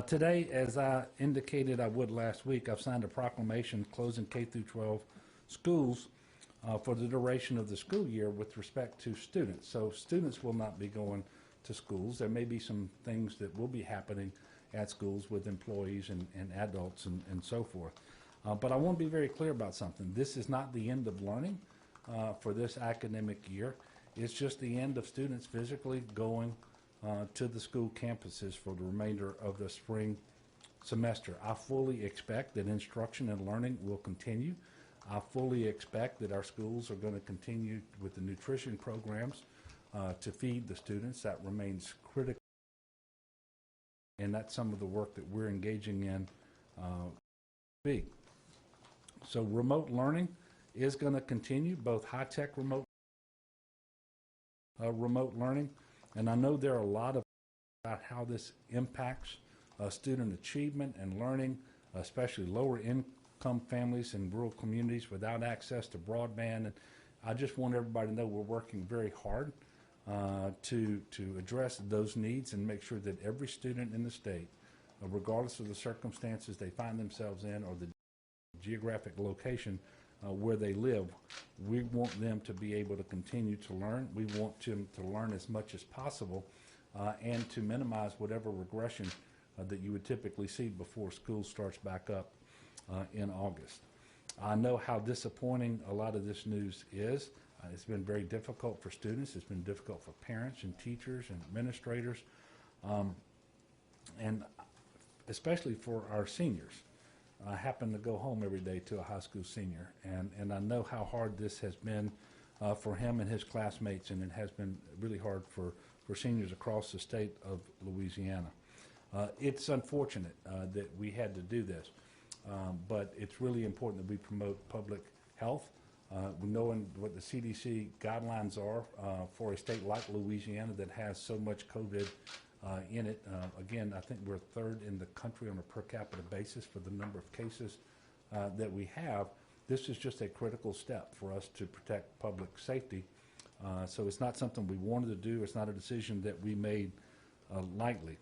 Today, as I indicated I would last week, I've signed a proclamation closing K through 12 schools for the duration of the school year with respect to students. So students will not be going to schools. There may be some things that will be happening at schools with employees and adults and so forth. But I want to be very clear about something. This is not the end of learning for this academic year. It's just the end of students physically going to the school campuses for the remainder of the spring semester. I fully expect that instruction and learning will continue. I fully expect that our schools are going to continue with the nutrition programs to feed the students. That remains critical, and that's some of the work that we're engaging in. So remote learning is going to continue, both high-tech remote learning, and I know there are a lot of about how this impacts student achievement and learning, especially lower income families in rural communities without access to broadband. And I just want everybody to know we're working very hard to address those needs and make sure that every student in the state, regardless of the circumstances they find themselves in or the geographic location where they live, we want them to be able to continue to learn. We want them to learn as much as possible and to minimize whatever regression that you would typically see before school starts back up in August. I know how disappointing a lot of this news is. It's been very difficult for students. It's been difficult for parents and teachers and administrators, and especially for our seniors. I happen to go home every day to a high school senior, and I know how hard this has been for him and his classmates, and it has been really hard for seniors across the state of Louisiana. It's unfortunate that we had to do this, but it's really important that we promote public health. Knowing what the CDC guidelines are for a state like Louisiana that has so much COVID in it. Again, I think we're third in the country on a per capita basis for the number of cases that we have. This is just a critical step for us to protect public safety. So it's not something we wanted to do. It's not a decision that we made lightly.